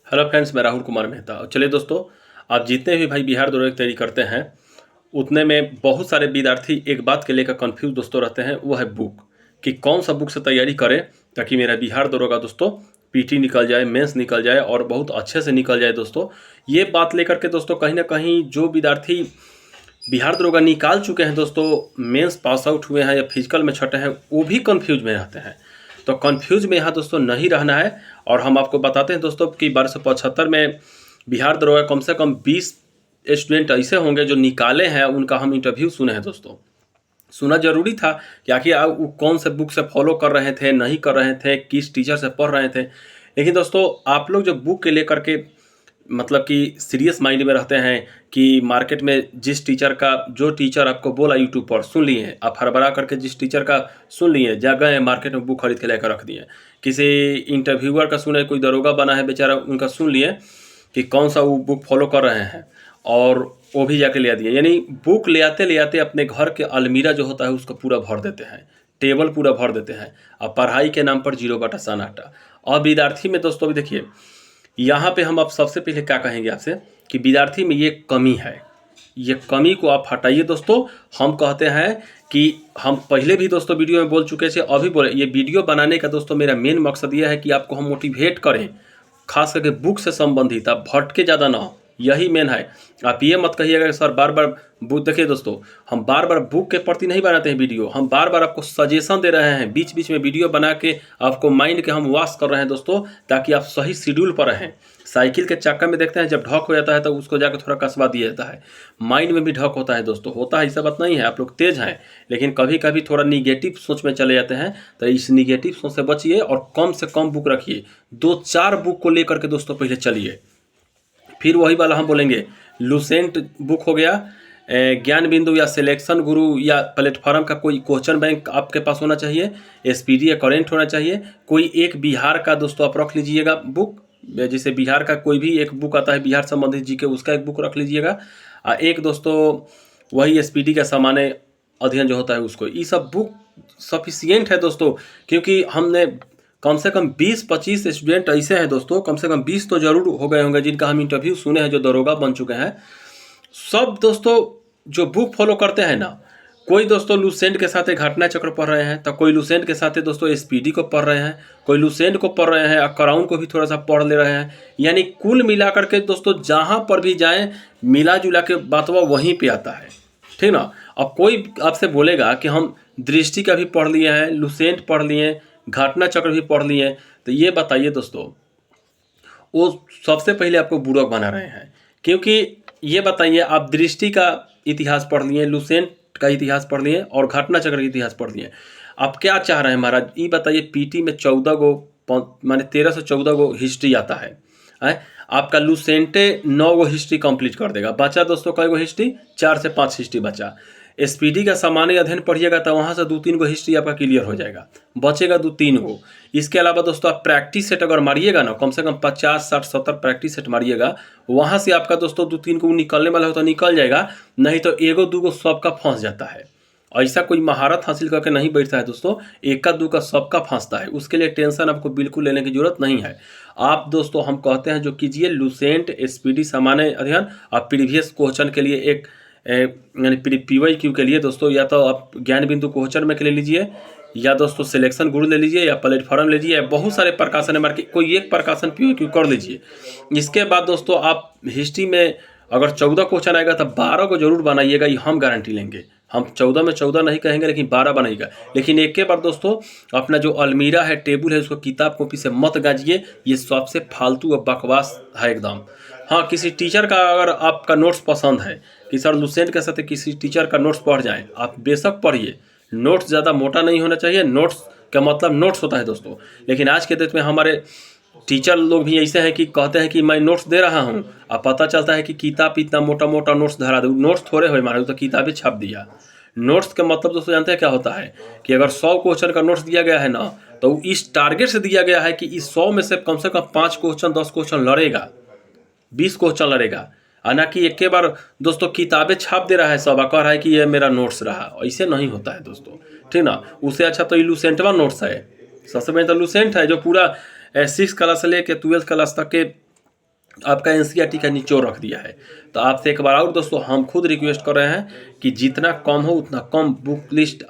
Hello friends, मैं राहुल कुमार मेहता। और चलिए दोस्तों, आप जितने भी भाई बिहार दौरे की तैयारी करते हैं उतने में बहुत सारे विद्यार्थी एक बात के लेकर कंफ्यूज दोस्तों रहते हैं, वो है बुक कि कौन सा बुक से तैयारी करें ताकि मेरा बिहार दौरे दोस्तों पीटी निकल जाए, मेंस निकल जाए और बहुत अच्छे से निकल जाए। दोस्तों ये बात लेकर के दोस्तों कहीं ना कहीं जो विद्यार्थी बिहार दरोगा निकाल चुके हैं दोस्तों, मेंस पास आउट हुए हैं या फिजिकल में छटे हैं, वो भी कंफ्यूज में रहते हैं। तो कंफ्यूज में यहाँ दोस्तों नहीं रहना है। और हम आपको बताते हैं दोस्तों कि 1275 में बिहार दरोगा कम से कम 20 स्टूडेंट ऐसे होंगे जो निकाले हैं, उनका हम इंटरव्यू सुने हैं दोस्तों। सुना जरूरी था कि आखिर वो कौन से बुक से फॉलो कर रहे थे, नहीं कर रहे थे, किस टीचर से पढ़ रहे थे। लेकिन दोस्तों आप लोग जो बुक के लेकर के मतलब कि सीरियस माइंड में रहते हैं कि मार्केट में जिस टीचर का जो टीचर आपको बोला यूट्यूब पर सुन लिए, आप हड़बड़ा करके जिस टीचर का सुन लिए, जा गए मार्केट में बुक खरीद के लेकर रख दिए। किसी इंटरव्यूअर का सुने, कोई दरोगा बना है बेचारा, उनका सुन लिए कि कौन सा वो बुक फॉलो कर रहे हैं और वो भी जाके ले दिए। यानी बुक ले आते अपने घर के अलमीरा जो होता है उसको पूरा भर देते हैं, टेबल पूरा भर देते हैं। अब पढ़ाई के नाम पर 0/सन्नाटा। और विद्यार्थी में दोस्तों भी देखिए, यहाँ पे हम अब सबसे पहले क्या कहेंगे आपसे कि विद्यार्थी में ये कमी है, ये कमी को आप हटाइए दोस्तों। हम कहते हैं कि हम पहले भी दोस्तों वीडियो में बोल चुके थे, अभी बोले, ये वीडियो बनाने का दोस्तों मेरा मेन मकसद ये है कि आपको हम मोटिवेट करें, खास करके बुक से संबंधित, आप भटके ज़्यादा ना हो, यही मेन है। आप ये मत कहिएगा कि सर बार बार बुक। देखिए दोस्तों, हम बार बार बुक के प्रति नहीं बनाते हैं वीडियो, हम बार बार आपको सजेशन दे रहे हैं, बीच बीच में वीडियो बना के आपको माइंड के हम वॉश कर रहे हैं दोस्तों, ताकि आप सही शेड्यूल पर रहें। साइकिल के चक्कर में देखते हैं जब ढक हो जाता है तो उसको जाकर थोड़ा कसवा दिया जाता है, माइंड में भी ढक होता है दोस्तों, होता है, ऐसा बात नहीं है। आप लोग तेज हैं लेकिन कभी कभी थोड़ा निगेटिव सोच में चले जाते हैं, तो इस निगेटिव सोच से बचिए और कम से कम बुक रखिए। 2-4 बुक को लेकर के दोस्तों पहले चलिए, फिर वही वाला हम बोलेंगे। लुसेंट बुक हो गया, ज्ञान बिंदु या सिलेक्शन गुरु या प्लेटफॉर्म का कोई क्वेश्चन बैंक आपके पास होना चाहिए, एसपीडी या करेंट होना चाहिए। कोई एक बिहार का दोस्तों आप रख लीजिएगा बुक, जैसे बिहार का कोई भी एक बुक आता है बिहार संबंधित जीके, उसका एक बुक रख लीजिएगा। एक दोस्तों वही एसपीडी का सामान्य अध्ययन जो होता है उसको, ये सब बुक सफिशियंट है दोस्तों। क्योंकि हमने कम से कम 20-25 स्टूडेंट ऐसे हैं दोस्तों, कम से कम 20 तो जरूर हो गए होंगे जिनका हम इंटरव्यू सुने हैं, जो दरोगा बन चुके हैं। सब दोस्तों जो बुक फॉलो करते हैं ना, कोई दोस्तों लुसेंट के साथ घटना चक्र पढ़ रहे हैं, तो कोई लुसेंट के साथ दोस्तों एसपीडी को पढ़ रहे हैं, कोई लुसेंट को पढ़ रहे हैं और क्राउन को भी थोड़ा सा पढ़ ले रहे हैं। यानी कुल मिलाकर के दोस्तों जहाँ पर भी जाएं, मिला जुला के बातवा वहीं पे आता है, ठीक ना। अब कोई आपसे बोलेगा कि हम दृष्टि का भी पढ़ लिए हैं, लुसेंट पढ़ लिए, घटना चक्र भी पढ़ लिए, तो ये बताइए दोस्तों वो सबसे पहले आपको बुड़क बना रहे हैं। क्योंकि ये बताइए, आप दृष्टि का इतिहास पढ़ लिए, लुसेंट का इतिहास पढ़ लिए और घटना चक्र का इतिहास पढ़ लिए, आप क्या चाह रहे हैं महाराज? ये बताइए, पीटी में 14 गो माने 13 से 14 गो हिस्ट्री आता है, आपका लुसेंटे 9 गो हिस्ट्री कंप्लीट कर देगा। बचा दोस्तों कई गो हिस्ट्री? 4 से 5 हिस्ट्री बचा। एसपीडी का सामान्य अध्ययन पढ़िएगा तो वहाँ से 2-3 गो हिस्ट्री आपका क्लियर हो जाएगा, बचेगा 2-3 गो। इसके अलावा दोस्तों आप प्रैक्टिस सेट अगर मारिएगा ना, कम से कम 50, 60, 70 प्रैक्टिस सेट मारिएगा, वहाँ से आपका दोस्तों 2-3 गो निकलने वाला हो तो निकल जाएगा, नहीं तो 1-2 सबका फंस जाता है। ऐसा कोई महारत हासिल करके नहीं बैठता है दोस्तों, 1-2 का सबका फंसता है। उसके लिए टेंशन आपको बिल्कुल लेने की जरूरत नहीं है। आप दोस्तों हम कहते हैं जो कीजिए, लुसेंट, एसपीडी सामान्य अध्ययन और प्रीवियस क्वेश्चन के लिए एक यानी पीवाईक्यू के लिए दोस्तों, या तो आप ज्ञान बिंदु क्वेश्चन में के ले लीजिए, या दोस्तों सिलेक्शन गुरु ले लीजिए, या प्लेटफॉर्म ले लीजिए, बहुत सारे प्रकाशन है मार्केट, कोई एक प्रकाशन पीवाईक्यू कर लीजिए। इसके बाद दोस्तों आप हिस्ट्री में अगर 14 क्वेश्चन आएगा तो 12 को जरूर बनाइएगा, ये हम गारंटी लेंगे। हम 14 में 14 नहीं कहेंगे लेकिन 12 बनाइएगा। लेकिन एक के बाद दोस्तों अपना जो अलमीरा है, टेबल है, उसको किताब कॉपी से मत गाजिए, ये सबसे फालतू और बकवास है एकदम। हाँ, किसी टीचर का अगर आपका नोट्स पसंद है कि सर लुसेंट के साथ किसी टीचर का नोट्स पढ़ जाएं, आप बेशक पढ़िए। नोट्स ज़्यादा मोटा नहीं होना चाहिए, नोट्स का मतलब नोट्स होता है दोस्तों। लेकिन आज के डेट में हमारे टीचर लोग भी ऐसे हैं कि कहते हैं कि मैं नोट्स दे रहा हूँ, अब पता चलता है कि किताब इतना मोटा मोटा नोट्स धरा दो। नोट्स थोड़े हो हमारे, तो किताबें छाप दिया। नोट्स का मतलब दोस्तों जानते हैं क्या होता है कि अगर 100 क्वेश्चन का नोट्स दिया गया है ना, तो इस टारगेट से दिया गया है कि इस 100 में से कम 5 क्वेश्चन, 10 क्वेश्चन लड़ेगा, 20 क्वेश्चन लड़ेगा, ना कि एक के बार दोस्तों किताबें छाप दे रहा है सब, कह रहा है कि ये मेरा नोट्स रहा। ऐसे नहीं होता है दोस्तों, ठीक ना। उससे अच्छा तो लुसेंटवा नोट्स है, सबसे पहले तो लुसेंट है जो पूरा 6 क्लास से लेकर 12 क्लास तक के आपका एनसीईआरटी का निचोड़ रख दिया है। तो आपसे एक बार और दोस्तों हम खुद रिक्वेस्ट कर रहे हैं कि जितना कम हो उतना कम बुक लिस्ट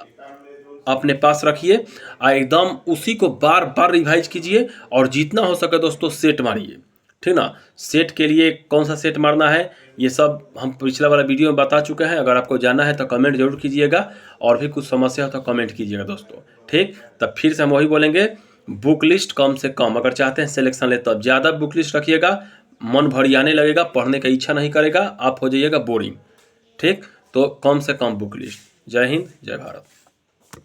अपने पास रखिए और एकदम उसी को बार बार रिवाइज कीजिए और जितना हो सके दोस्तों सेट मारिए, ठीक ना। सेट के लिए कौन सा सेट मारना है ये सब हम पिछला वाला वीडियो में बता चुके हैं। अगर आपको जानना है तो कमेंट जरूर कीजिएगा और भी कुछ समस्या हो तो कमेंट कीजिएगा दोस्तों, ठीक। तब फिर से हम वही बोलेंगे, बुक लिस्ट कम से कम, अगर चाहते हैं सिलेक्शन ले तब ज़्यादा बुक लिस्ट रखिएगा, मन भरियाने लगेगा, पढ़ने का इच्छा नहीं करेगा, आप हो जाइएगा बोरिंग, ठीक। तो कम से कम बुक लिस्ट। जय हिंद, जय भारत।